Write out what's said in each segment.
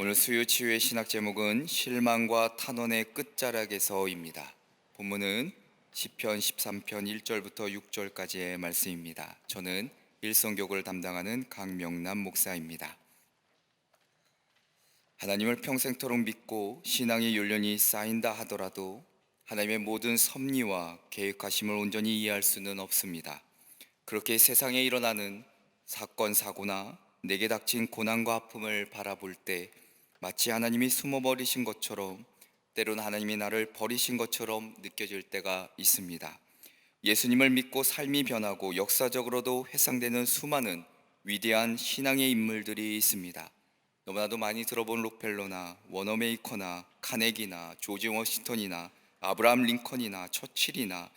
오늘 수요 치유의 신학 제목은 실망과 탄원의 끝자락에서입니다. 본문은 시편 13편 1절부터 6절까지의 말씀입니다. 저는 일성교를 담당하는 강명남 목사입니다. 하나님을 평생토록 믿고 신앙의 연륜이 쌓인다 하더라도 하나님의 모든 섭리와 계획하심을 온전히 이해할 수는 없습니다. 그렇게 세상에 일어나는 사건, 사고나 내게 닥친 고난과 아픔을 바라볼 때 마치 하나님이 숨어버리신 것처럼, 때론 하나님이 나를 버리신 것처럼 느껴질 때가 있습니다. 예수님을 믿고 삶이 변하고 역사적으로도 회상되는 수많은 위대한 신앙의 인물들이 있습니다. 너무나도 많이 들어본 록펠러나 워너메이커나 카네기나 조지 워싱턴이나 아브라함 링컨이나 처칠이나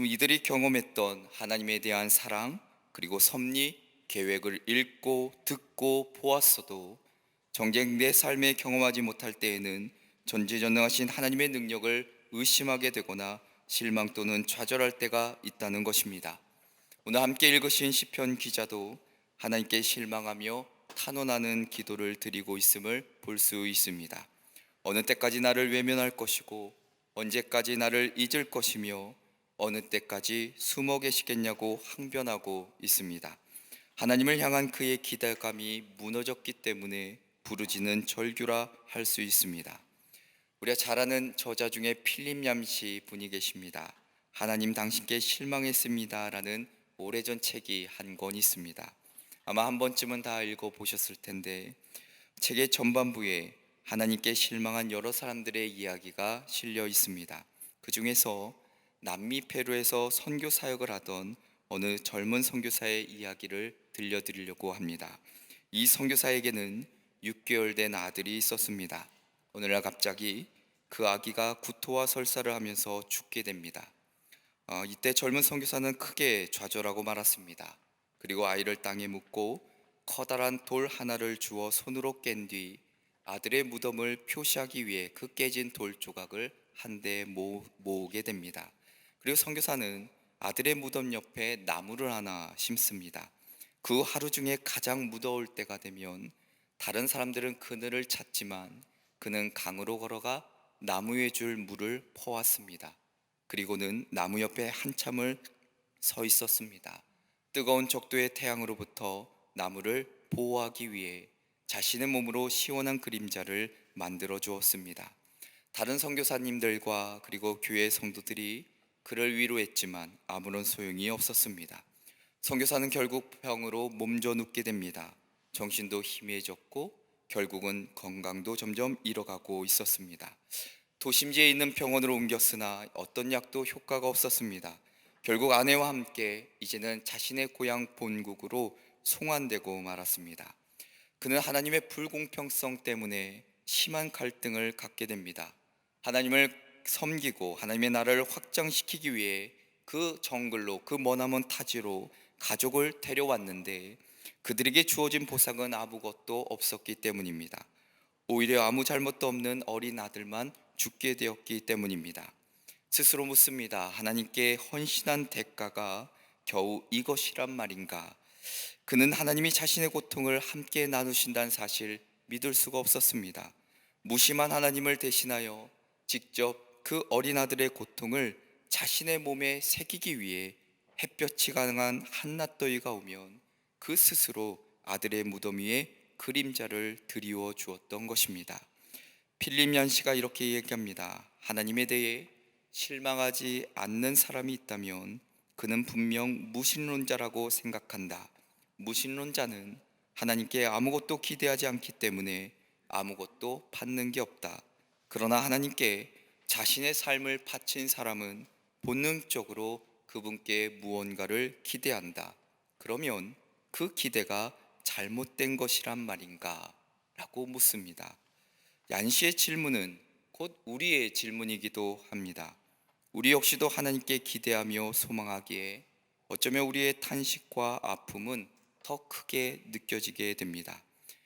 이들이 경험했던 하나님에 대한 사랑, 그리고 섭리, 계획을 읽고 듣고 보았어도 정작 내 삶에 경험하지 못할 때에는 전지전능하신 하나님의 능력을 의심하게 되거나 실망 또는 좌절할 때가 있다는 것입니다. 오늘 함께 읽으신 시편 기자도 하나님께 실망하며 탄원하는 기도를 드리고 있음을 볼 수 있습니다. 어느 때까지 나를 외면할 것이고 언제까지 나를 잊을 것이며 어느 때까지 숨어 계시겠냐고 항변하고 있습니다. 하나님을 향한 그의 기대감이 무너졌기 때문에 부르짖는 절규라 할 수 있습니다. 우리가 잘 아는 저자 중에 필립 얌시 분이 계십니다. 하나님 당신께 실망했습니다 라는 오래전 책이 한 권 있습니다. 아마 한 번쯤은 다 읽어보셨을 텐데, 책의 전반부에 하나님께 실망한 여러 사람들의 이야기가 실려 있습니다. 그 중에서 남미 페루에서 선교 사역을 하던 어느 젊은 선교사의 이야기를 들려드리려고 합니다. 이 선교사에게는 6개월 된 아들이 있었습니다. 어느 날 갑자기 그 아기가 구토와 설사를 하면서 죽게 됩니다. 이때 젊은 선교사는 크게 좌절하고 말았습니다. 그리고 아이를 땅에 묻고 커다란 돌 하나를 주워 손으로 깬 뒤 아들의 무덤을 표시하기 위해 그 깨진 돌 조각을 한데 모으게 됩니다. 그리고 선교사는 아들의 무덤 옆에 나무를 하나 심습니다. 그 하루 중에 가장 무더울 때가 되면 다른 사람들은 그늘을 찾지만 그는 강으로 걸어가 나무 위에 줄 물을 퍼왔습니다. 그리고는 나무 옆에 한참을 서 있었습니다. 뜨거운 적도의 태양으로부터 나무를 보호하기 위해 자신의 몸으로 시원한 그림자를 만들어 주었습니다. 다른 선교사님들과 그리고 교회 성도들이 그를 위로했지만 아무런 소용이 없었습니다. 선교사는 결국 병으로 몸져 눕게 됩니다. 정신도 희미해졌고 결국은 건강도 점점 잃어가고 있었습니다. 도심지에 있는 병원으로 옮겼으나 어떤 약도 효과가 없었습니다. 결국 아내와 함께 이제는 자신의 고향 본국으로 송환되고 말았습니다. 그는 하나님의 불공평성 때문에 심한 갈등을 갖게 됩니다. 하나님을 섬기고 하나님의 나라를 확장시키기 위해 그 정글로, 그 머나먼 타지로 가족을 데려왔는데 그들에게 주어진 보상은 아무것도 없었기 때문입니다. 오히려 아무 잘못도 없는 어린 아들만 죽게 되었기 때문입니다. 스스로 묻습니다. 하나님께 헌신한 대가가 겨우 이것이란 말인가? 그는 하나님이 자신의 고통을 함께 나누신다는 사실 믿을 수가 없었습니다. 무심한 하나님을 대신하여 직접 그 어린 아들의 고통을 자신의 몸에 새기기 위해 햇볕이 강한 한낮더위가 오면 그 스스로 아들의 무덤 위에 그림자를 드리워 주었던 것입니다. 필립 얀시가 이렇게 얘기합니다. 하나님에 대해 실망하지 않는 사람이 있다면 그는 분명 무신론자라고 생각한다. 무신론자는 하나님께 아무것도 기대하지 않기 때문에 아무것도 받는 게 없다. 그러나 하나님께 자신의 삶을 바친 사람은 본능적으로 그분께 무언가를 기대한다. 그러면 그 기대가 잘못된 것이란 말인가? 라고 묻습니다. 얀시의 질문은 곧 우리의 질문이기도 합니다. 우리 역시도 하나님께 기대하며 소망하기에 어쩌면 우리의 탄식과 아픔은 더 크게 느껴지게 됩니다.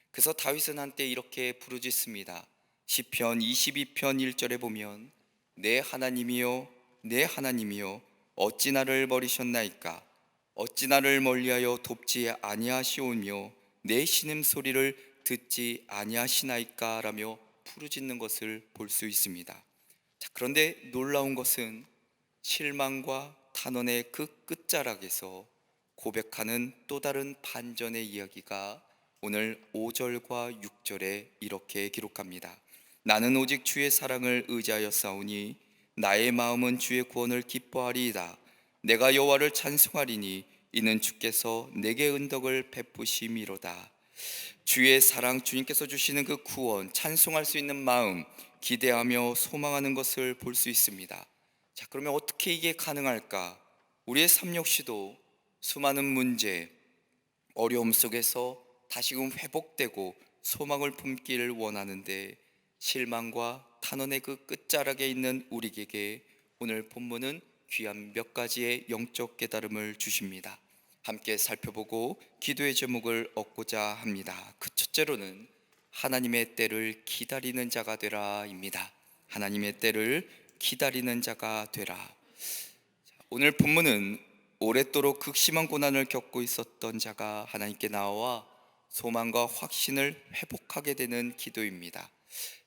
그래서 다윗은 한때 이렇게 부르짖습니다. 시편 22편 1절에 보면 내 하나님이여 내 하나님이여 어찌 나를 버리셨나이까? 어찌 나를 멀리하여 돕지 아니하시오며 내 신음소리를 듣지 아니하시나이까라며 부르짖는 것을 볼 수 있습니다. 자, 그런데 놀라운 것은 실망과 탄원의 그 끝자락에서 고백하는 또 다른 반전의 이야기가 오늘 5절과 6절에 이렇게 기록합니다. 나는 오직 주의 사랑을 의지하여 싸우니 나의 마음은 주의 구원을 기뻐하리이다. 내가 여호와를 찬송하리니 이는 주께서 내게 은덕을 베푸심이로다. 주의 사랑, 주님께서 주시는 그 구원, 찬송할 수 있는 마음, 기대하며 소망하는 것을 볼 수 있습니다. 자, 그러면 어떻게 이게 가능할까? 우리의 삶 역시도 수많은 문제, 어려움 속에서 다시금 회복되고 소망을 품기를 원하는데 실망과 탄원의 그 끝자락에 있는 우리에게 오늘 본문은 귀한 몇 가지의 영적 깨달음을 주십니다. 함께 살펴보고 기도의 제목을 얻고자 합니다. 그 첫째로는 하나님의 때를 기다리는 자가 되라입니다. 하나님의 때를 기다리는 자가 되라. 오늘 본문은 오랫도록 극심한 고난을 겪고 있었던 자가 하나님께 나와 소망과 확신을 회복하게 되는 기도입니다.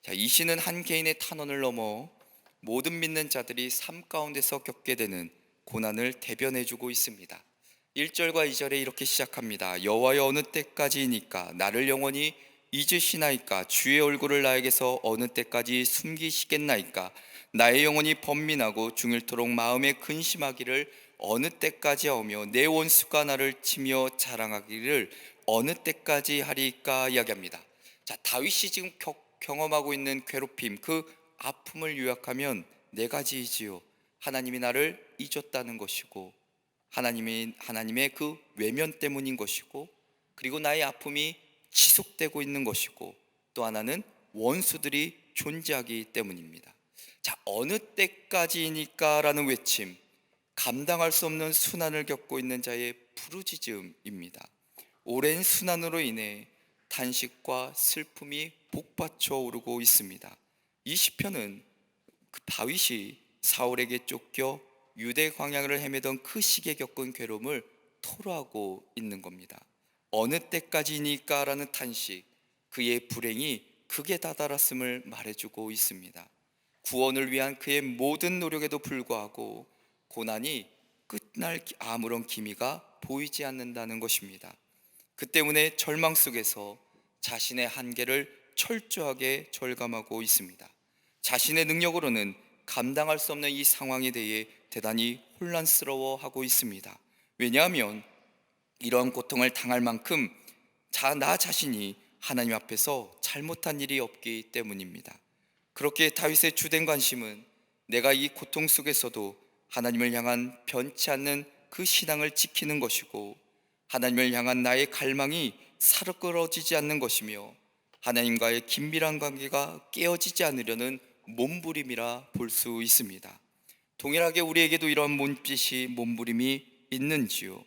자, 이 시는 한 개인의 탄원을 넘어 모든 믿는 자들이 삶 가운데서 겪게 되는 고난을 대변해주고 있습니다. 1절과 2절에 이렇게 시작합니다. 여호와여, 어느 때까지이니까 나를 영원히 잊으시나이까? 주의 얼굴을 나에게서 어느 때까지 숨기시겠나이까? 나의 영혼이 번민하고 중일토록 마음에 근심하기를 어느 때까지 하오며 내 원수가 나를 치며 자랑하기를 어느 때까지 하리까? 이야기합니다. 자, 다윗이 지금 경험하고 있는 괴롭힘, 그 아픔을 요약하면 네 가지이지요. 하나님이 나를 잊었다는 것이고, 하나님의 그 외면 때문인 것이고, 그리고 나의 아픔이 지속되고 있는 것이고, 또 하나는 원수들이 존재하기 때문입니다. 자, 어느 때까지니까 라는 외침, 감당할 수 없는 순환을 겪고 있는 자의 부르짖음입니다. 오랜 순환으로 인해 탄식과 슬픔이 복받쳐 오르고 있습니다. 이 시편은 그 다윗이 사울에게 쫓겨 유대 광야를 헤매던 그 시기에 겪은 괴로움을 토로하고 있는 겁니다. 어느 때까지니까 라는 탄식, 그의 불행이 극에 다다랐음을 말해주고 있습니다. 구원을 위한 그의 모든 노력에도 불구하고 고난이 끝날 아무런 기미가 보이지 않는다는 것입니다. 그 때문에 절망 속에서 자신의 한계를 철저하게 절감하고 있습니다. 자신의 능력으로는 감당할 수 없는 이 상황에 대해 대단히 혼란스러워하고 있습니다. 왜냐하면 이러한 고통을 당할 만큼 나 자신이 하나님 앞에서 잘못한 일이 없기 때문입니다. 그렇게 다윗의 주된 관심은 내가 이 고통 속에서도 하나님을 향한 변치 않는 그 신앙을 지키는 것이고, 하나님을 향한 나의 갈망이 사르끄러지지 않는 것이며, 하나님과의 긴밀한 관계가 깨어지지 않으려는 몸부림이라 볼 수 있습니다. 동일하게 우리에게도 이런 몸부림이 있는지요?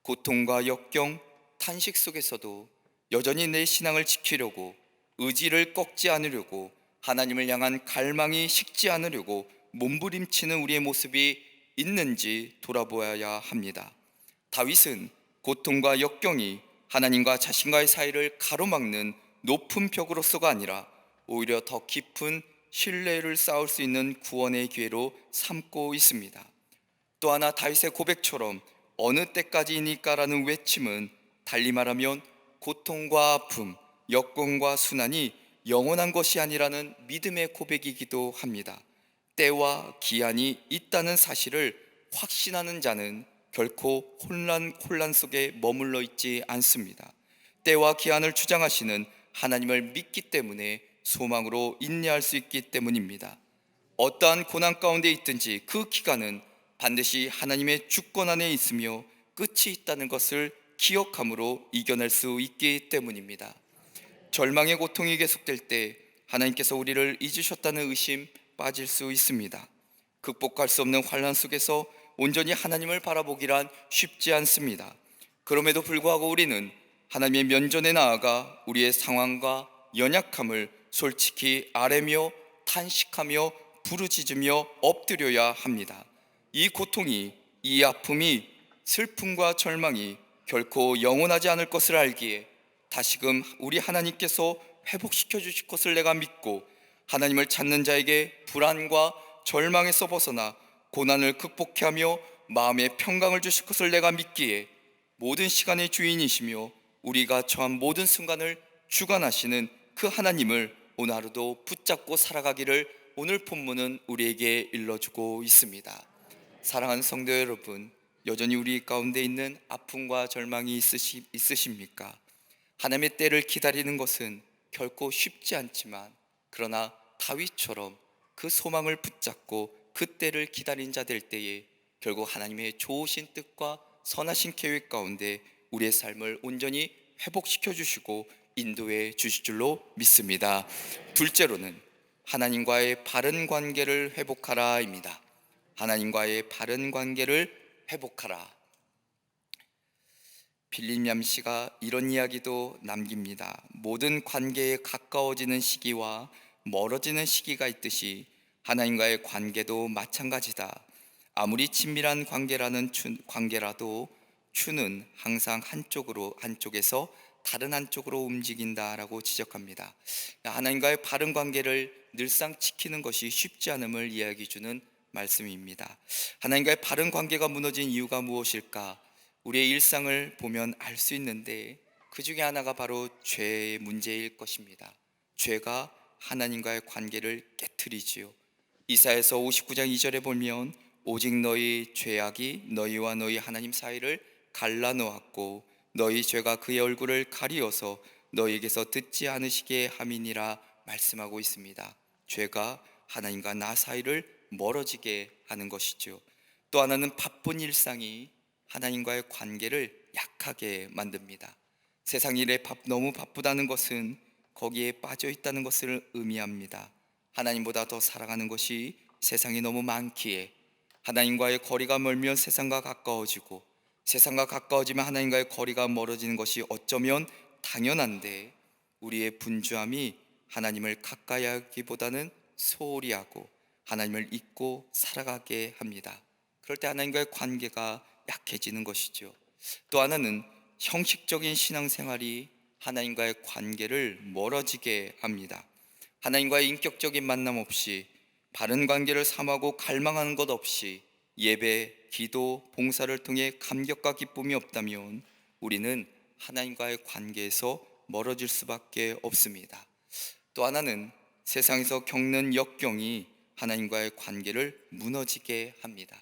고통과 역경, 탄식 속에서도 여전히 내 신앙을 지키려고, 의지를 꺾지 않으려고, 하나님을 향한 갈망이 식지 않으려고 몸부림치는 우리의 모습이 있는지 돌아보아야 합니다. 다윗은 고통과 역경이 하나님과 자신과의 사이를 가로막는 높은 벽으로서가 아니라 오히려 더 깊은 신뢰를 쌓을 수 있는 구원의 기회로 삼고 있습니다. 또 하나 다윗의 고백처럼 어느 때까지니까 라는 외침은 달리 말하면 고통과 아픔, 역경과 순환이 영원한 것이 아니라는 믿음의 고백이기도 합니다. 때와 기한이 있다는 사실을 확신하는 자는 결코 혼란 속에 머물러 있지 않습니다. 때와 기한을 주장하시는 하나님을 믿기 때문에 소망으로 인내할 수 있기 때문입니다. 어떠한 고난 가운데 있든지 그 기간은 반드시 하나님의 주권 안에 있으며 끝이 있다는 것을 기억함으로 이겨낼 수 있기 때문입니다. 절망의 고통이 계속될 때 하나님께서 우리를 잊으셨다는 의심 빠질 수 있습니다. 극복할 수 없는 환난 속에서 온전히 하나님을 바라보기란 쉽지 않습니다. 그럼에도 불구하고 우리는 하나님의 면전에 나아가 우리의 상황과 연약함을 솔직히 아뢰며 탄식하며 부르짖으며 엎드려야 합니다. 이 고통이, 이 아픔이, 슬픔과 절망이 결코 영원하지 않을 것을 알기에 다시금 우리 하나님께서 회복시켜 주실 것을 내가 믿고 하나님을 찾는 자에게 불안과 절망에서 벗어나 고난을 극복해 하며 마음의 평강을 주실 것을 내가 믿기에 모든 시간의 주인이시며 우리가 처한 모든 순간을 주관하시는 그 하나님을 오늘 하루도 붙잡고 살아가기를 오늘 본문은 우리에게 일러주고 있습니다. 사랑하는 성도 여러분, 여전히 우리 가운데 있는 아픔과 절망이 있으십니까? 하나님의 때를 기다리는 것은 결코 쉽지 않지만, 그러나 다윗처럼 그 소망을 붙잡고 그 때를 기다린 자 될 때에 결국 하나님의 좋으신 뜻과 선하신 계획 가운데 우리의 삶을 온전히 회복시켜 주시고 인도해 주실 줄로 믿습니다. 둘째로는 하나님과의 바른 관계를 회복하라입니다. 하나님과의 바른 관계를 회복하라. 빌림 얌씨가 이런 이야기도 남깁니다. 모든 관계에 가까워지는 시기와 멀어지는 시기가 있듯이 하나님과의 관계도 마찬가지다. 아무리 친밀한 관계라도 추는 항상 한쪽에서 다른 한쪽으로 움직인다라고 지적합니다. 하나님과의 바른 관계를 늘상 지키는 것이 쉽지 않음을 이야기해 주는 말씀입니다. 하나님과의 바른 관계가 무너진 이유가 무엇일까? 우리의 일상을 보면 알 수 있는데 그 중에 하나가 바로 죄의 문제일 것입니다. 죄가 하나님과의 관계를 깨트리지요. 이사야서 59장 2절에 보면 오직 너희 죄악이 너희와 너희 하나님 사이를 갈라놓았고 너희 죄가 그의 얼굴을 가리어서 너희에게서 듣지 않으시게 함이니라 말씀하고 있습니다. 죄가 하나님과 나 사이를 멀어지게 하는 것이죠. 또 하나는 바쁜 일상이 하나님과의 관계를 약하게 만듭니다. 세상 일에 너무 바쁘다는 것은 거기에 빠져 있다는 것을 의미합니다. 하나님보다 더 살아가는 것이 세상이 너무 많기에 하나님과의 거리가 멀면 세상과 가까워지고 세상과 가까워지면 하나님과의 거리가 멀어지는 것이 어쩌면 당연한데 우리의 분주함이 하나님을 가까이 하기보다는 소홀히 하고 하나님을 잊고 살아가게 합니다. 그럴 때 하나님과의 관계가 약해지는 것이죠. 또 하나는 형식적인 신앙생활이 하나님과의 관계를 멀어지게 합니다. 하나님과의 인격적인 만남 없이 바른 관계를 삼하고 갈망하는 것 없이 예배, 기도, 봉사를 통해 감격과 기쁨이 없다면 우리는 하나님과의 관계에서 멀어질 수밖에 없습니다. 또 하나는 세상에서 겪는 역경이 하나님과의 관계를 무너지게 합니다.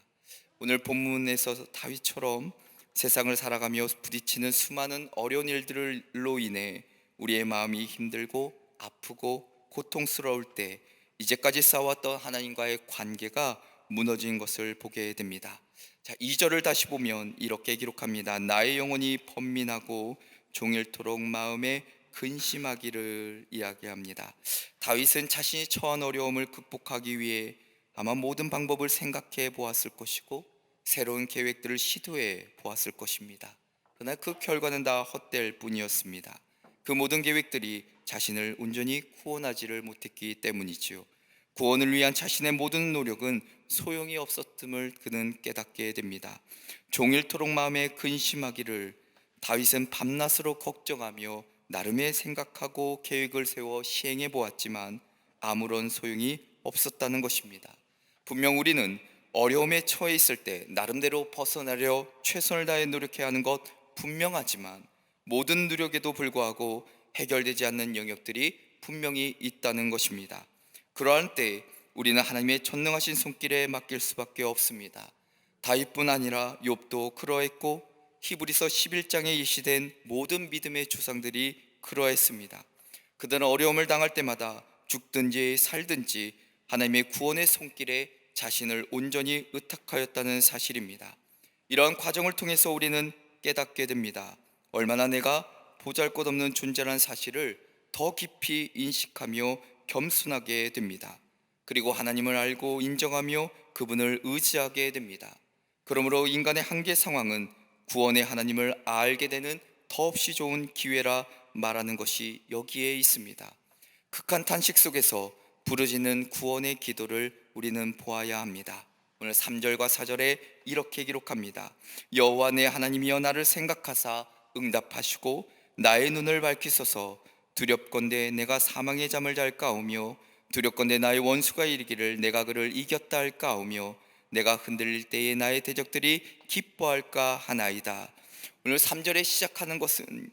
오늘 본문에서 다윗처럼 세상을 살아가며 부딪히는 수많은 어려운 일들로 인해 우리의 마음이 힘들고 아프고 고통스러울 때 이제까지 쌓아왔던 하나님과의 관계가 무너진 것을 보게 됩니다. 자, 2절을 다시 보면 이렇게 기록합니다. 나의 영혼이 번민하고 종일토록 마음에 근심하기를 이야기합니다. 다윗은 자신이 처한 어려움을 극복하기 위해 아마 모든 방법을 생각해 보았을 것이고 새로운 계획들을 시도해 보았을 것입니다. 그러나 그 결과는 다 헛될 뿐이었습니다. 그 모든 계획들이 자신을 온전히 구원하지를 못했기 때문이지요. 구원을 위한 자신의 모든 노력은 소용이 없었음을 그는 깨닫게 됩니다. 종일토록 마음에 근심하기를 다윗은 밤낮으로 걱정하며 나름의 생각하고 계획을 세워 시행해 보았지만 아무런 소용이 없었다는 것입니다. 분명 우리는 어려움에 처해 있을 때 나름대로 벗어나려 최선을 다해 노력해야 하는 것 분명하지만 모든 노력에도 불구하고 해결되지 않는 영역들이 분명히 있다는 것입니다. 그러한 때 우리는 하나님의 전능하신 손길에 맡길 수밖에 없습니다. 다윗뿐 아니라 욥도 그러했고 히브리서 11장에 예시된 모든 믿음의 조상들이 그러했습니다. 그들은 어려움을 당할 때마다 죽든지 살든지 하나님의 구원의 손길에 자신을 온전히 의탁하였다는 사실입니다. 이러한 과정을 통해서 우리는 깨닫게 됩니다. 얼마나 내가 보잘것없는 존재라는 사실을 더 깊이 인식하며 겸손하게 됩니다. 그리고 하나님을 알고 인정하며 그분을 의지하게 됩니다. 그러므로 인간의 한계 상황은 구원의 하나님을 알게 되는 더없이 좋은 기회라 말하는 것이 여기에 있습니다. 극한 탄식 속에서 부르짖는 구원의 기도를 우리는 보아야 합니다. 오늘 3절과 4절에 이렇게 기록합니다. 여호와 내 하나님이여 나를 생각하사 응답하시고 나의 눈을 밝히소서. 두렵건대 내가 사망의 잠을 잘까오며 두렵건대 나의 원수가 이르기를 내가 그를 이겼다 할까오며 내가 흔들릴 때에 나의 대적들이 기뻐할까 하나이다. 오늘 3절에 시작하는 것은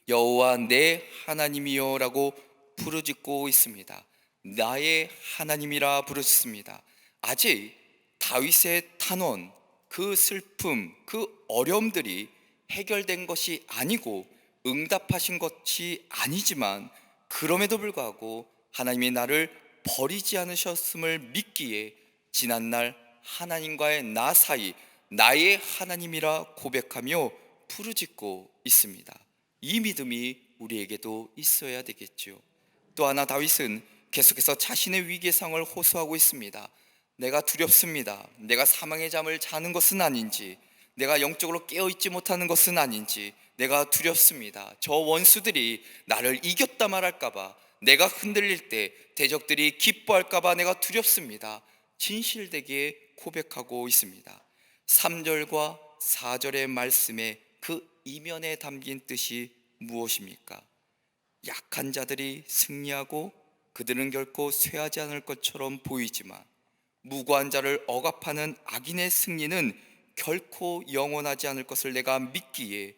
여호와 내 하나님이여라고 부르짖고 있습니다. 나의 하나님이라 부르짖습니다. 아직 다윗의 탄원, 그 슬픔, 그 어려움들이 해결된 것이 아니고 응답하신 것이 아니지만 그럼에도 불구하고 하나님이 나를 버리지 않으셨음을 믿기에 지난날 하나님과의 나 사이 나의 하나님이라 고백하며 부르짖고 있습니다. 이 믿음이 우리에게도 있어야 되겠죠. 또 하나 다윗은 계속해서 자신의 위기의 상황을 호소하고 있습니다. 내가 두렵습니다. 내가 사망의 잠을 자는 것은 아닌지, 내가 영적으로 깨어있지 못하는 것은 아닌지 내가 두렵습니다. 저 원수들이 나를 이겼다 말할까봐, 내가 흔들릴 때 대적들이 기뻐할까봐 내가 두렵습니다. 진실되게 고백하고 있습니다. 3절과 4절의 말씀에 그 이면에 담긴 뜻이 무엇입니까? 약한 자들이 승리하고 그들은 결코 쇠하지 않을 것처럼 보이지만 무고한 자를 억압하는 악인의 승리는 결코 영원하지 않을 것을 내가 믿기에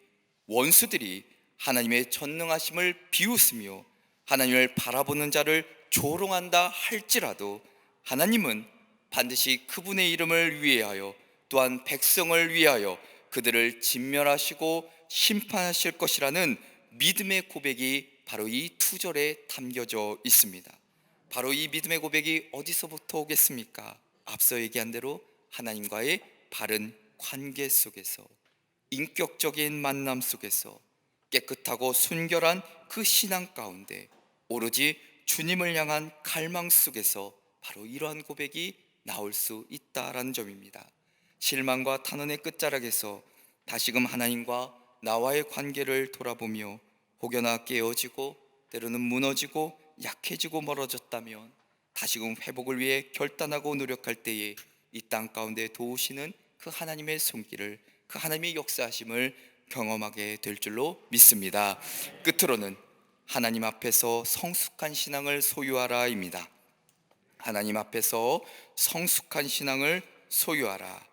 원수들이 하나님의 전능하심을 비웃으며 하나님을 바라보는 자를 조롱한다 할지라도 하나님은 반드시 그분의 이름을 위하여 또한 백성을 위하여 그들을 진멸하시고 심판하실 것이라는 믿음의 고백이 바로 이 2절에 담겨져 있습니다. 바로 이 믿음의 고백이 어디서부터 오겠습니까? 앞서 얘기한 대로 하나님과의 바른 관계 속에서, 인격적인 만남 속에서, 깨끗하고 순결한 그 신앙 가운데 오로지 주님을 향한 갈망 속에서 바로 이러한 고백이 나올 수 있다라는 점입니다. 실망과 탄원의 끝자락에서 다시금 하나님과 나와의 관계를 돌아보며 혹여나 깨어지고 때로는 무너지고 약해지고 멀어졌다면 다시금 회복을 위해 결단하고 노력할 때에 이 땅 가운데 도우시는 그 하나님의 손길을, 그 하나님의 역사하심을 경험하게 될 줄로 믿습니다. 끝으로는 하나님 앞에서 성숙한 신앙을 소유하라입니다. 하나님 앞에서 성숙한 신앙을 소유하라.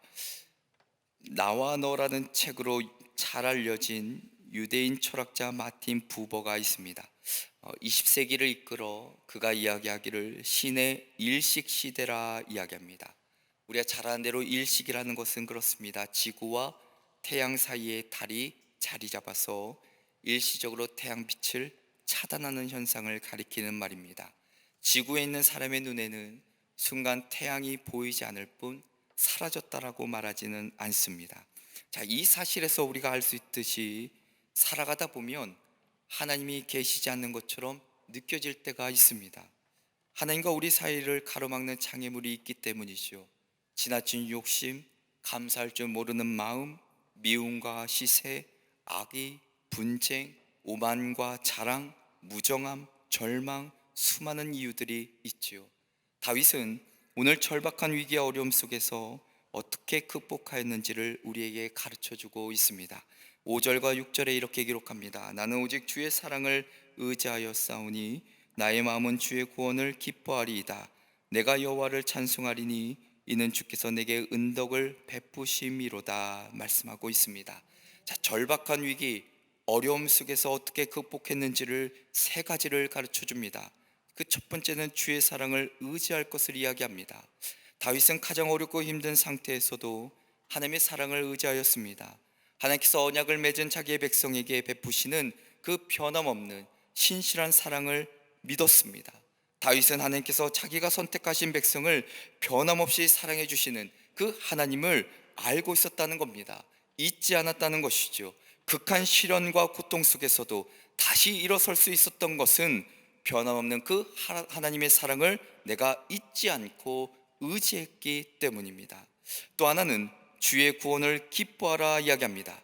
나와 너라는 책으로 잘 알려진 유대인 철학자 마틴 부버가 있습니다. 20세기를 이끌어 그가 이야기하기를 신의 일식 시대라 이야기합니다. 우리가 잘 아는 대로 일식이라는 것은 그렇습니다. 지구와 태양 사이에 달이 자리 잡아서 일시적으로 태양빛을 차단하는 현상을 가리키는 말입니다. 지구에 있는 사람의 눈에는 순간 태양이 보이지 않을 뿐 사라졌다라고 말하지는 않습니다. 자, 이 사실에서 우리가 알 수 있듯이 살아가다 보면 하나님이 계시지 않는 것처럼 느껴질 때가 있습니다. 하나님과 우리 사이를 가로막는 장애물이 있기 때문이죠. 지나친 욕심, 감사할 줄 모르는 마음, 미움과 시세, 악의, 분쟁, 오만과 자랑, 무정함, 절망, 수많은 이유들이 있지요. 다윗은 오늘 절박한 위기와 어려움 속에서 어떻게 극복하였는지를 우리에게 가르쳐주고 있습니다. 5절과 6절에 이렇게 기록합니다. 나는 오직 주의 사랑을 의지하여 싸우니 나의 마음은 주의 구원을 기뻐하리이다. 내가 여호와를 찬송하리니 이는 주께서 내게 은덕을 베푸심이로다 말씀하고 있습니다. 자, 절박한 위기, 어려움 속에서 어떻게 극복했는지를 3가지를 가르쳐줍니다. 그 첫 번째는 주의 사랑을 의지할 것을 이야기합니다. 다윗은 가장 어렵고 힘든 상태에서도 하나님의 사랑을 의지하였습니다. 하나님께서 언약을 맺은 자기의 백성에게 베푸시는 그 변함없는 신실한 사랑을 믿었습니다. 다윗은 하나님께서 자기가 선택하신 백성을 변함없이 사랑해 주시는 그 하나님을 알고 있었다는 겁니다. 잊지 않았다는 것이죠. 극한 시련과 고통 속에서도 다시 일어설 수 있었던 것은 변함없는 그 하나님의 사랑을 내가 잊지 않고 의지했기 때문입니다. 또 하나는 주의 구원을 기뻐하라 이야기합니다.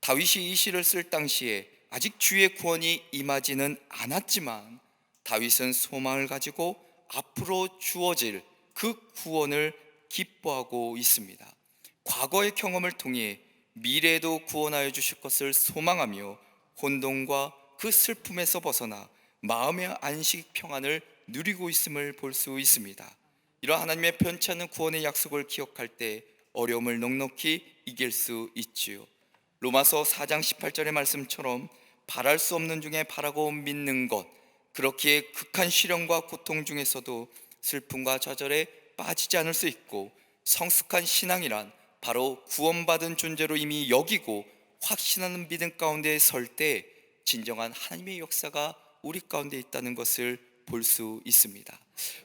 다윗이 이 시를 쓸 당시에 아직 주의 구원이 임하지는 않았지만 다윗은 소망을 가지고 앞으로 주어질 그 구원을 기뻐하고 있습니다. 과거의 경험을 통해 미래에도 구원하여 주실 것을 소망하며 혼돈과 그 슬픔에서 벗어나 마음의 안식 평안을 누리고 있음을 볼 수 있습니다. 이런 하나님의 변치 않는 구원의 약속을 기억할 때 어려움을 넉넉히 이길 수 있지요. 로마서 4장 18절의 말씀처럼 바랄 수 없는 중에 바라고 믿는 것, 그렇기에 극한 시련과 고통 중에서도 슬픔과 좌절에 빠지지 않을 수 있고, 성숙한 신앙이란 바로 구원받은 존재로 이미 여기고 확신하는 믿음 가운데 설 때 진정한 하나님의 역사가 우리 가운데 있다는 것을 볼 수 있습니다.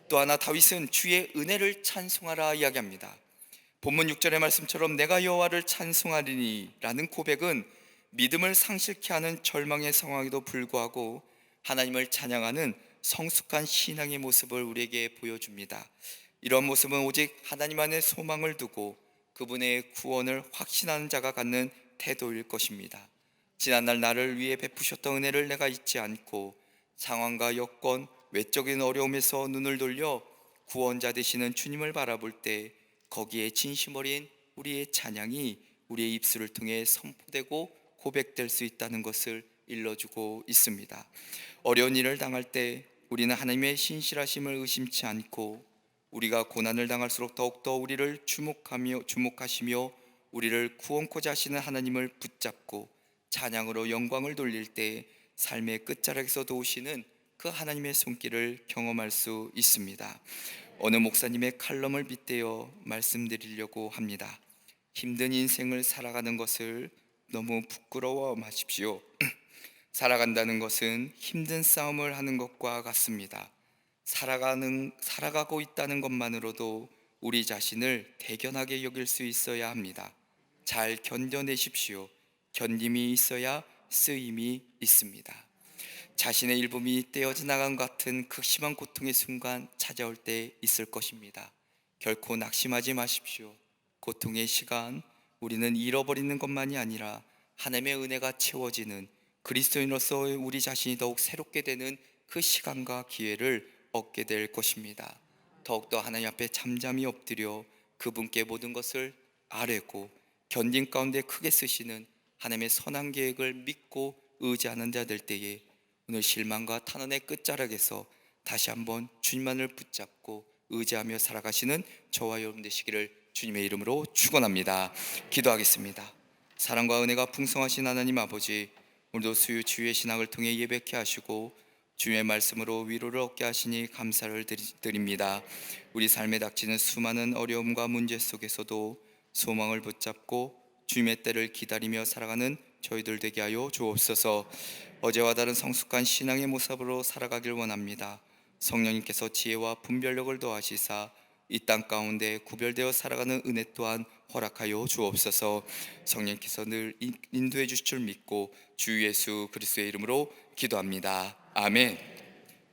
또 하나 다윗은 주의 은혜를 찬송하라 이야기합니다. 본문 6절의 말씀처럼 내가 여호와를 찬송하리니 라는 고백은 믿음을 상실케 하는 절망의 상황에도 불구하고 하나님을 찬양하는 성숙한 신앙의 모습을 우리에게 보여줍니다. 이런 모습은 오직 하나님 안에 소망을 두고 그분의 구원을 확신하는 자가 갖는 태도일 것입니다. 지난날 나를 위해 베푸셨던 은혜를 내가 잊지 않고 상황과 여건, 외적인 어려움에서 눈을 돌려 구원자 되시는 주님을 바라볼 때 거기에 진심 어린 우리의 찬양이 우리의 입술을 통해 선포되고 고백될 수 있다는 것을 일러주고 있습니다. 어려운 일을 당할 때 우리는 하나님의 신실하심을 의심치 않고 우리가 고난을 당할수록 더욱더 우리를 주목하시며 우리를 구원코자 하시는 하나님을 붙잡고 찬양으로 영광을 돌릴 때 삶의 끝자락에서 도우시는 그 하나님의 손길을 경험할 수 있습니다. 어느 목사님의 칼럼을 빗대어 말씀드리려고 합니다. 힘든 인생을 살아가는 것을 너무 부끄러워 마십시오. 살아간다는 것은 힘든 싸움을 하는 것과 같습니다. 살아가고 있다는 것만으로도 우리 자신을 대견하게 여길 수 있어야 합니다. 잘 견뎌내십시오. 견딤이 있어야 쓰임이 있습니다. 자신의 일부미 떼어져 나간 것 같은 극심한 고통의 순간 찾아올 때 있을 것입니다. 결코 낙심하지 마십시오. 고통의 시간, 우리는 잃어버리는 것만이 아니라 하나님의 은혜가 채워지는, 그리스도인으로서 우리 자신이 더욱 새롭게 되는 그 시간과 기회를 얻게 될 것입니다. 더욱더 하나님 앞에 잠잠히 엎드려 그분께 모든 것을 아뢰고 견딘 가운데 크게 쓰시는 하나님의 선한 계획을 믿고 의지하는 자 될 때에 오늘 실망과 탄원의 끝자락에서 다시 한번 주님만을 붙잡고 의지하며 살아가시는 저와 여러분 되시기를 주님의 이름으로 축원합니다. 기도하겠습니다. 사랑과 은혜가 풍성하신 하나님 아버지, 오늘도 수요 주의 신앙을 통해 예배케 하시고 주의 말씀으로 위로를 얻게 하시니 감사를 드립니다. 우리 삶에 닥치는 수많은 어려움과 문제 속에서도 소망을 붙잡고 주님의 때를 기다리며 살아가는 저희들 되게 하여 주옵소서. 어제와 다른 성숙한 신앙의 모습으로 살아가길 원합니다. 성령님께서 지혜와 분별력을 더하시사 이 땅 가운데 구별되어 살아가는 은혜 또한 허락하여 주옵소서. 성령님께서 늘 인도해 주실 줄 믿고 주 예수 그리스도의 이름으로 기도합니다. 아멘.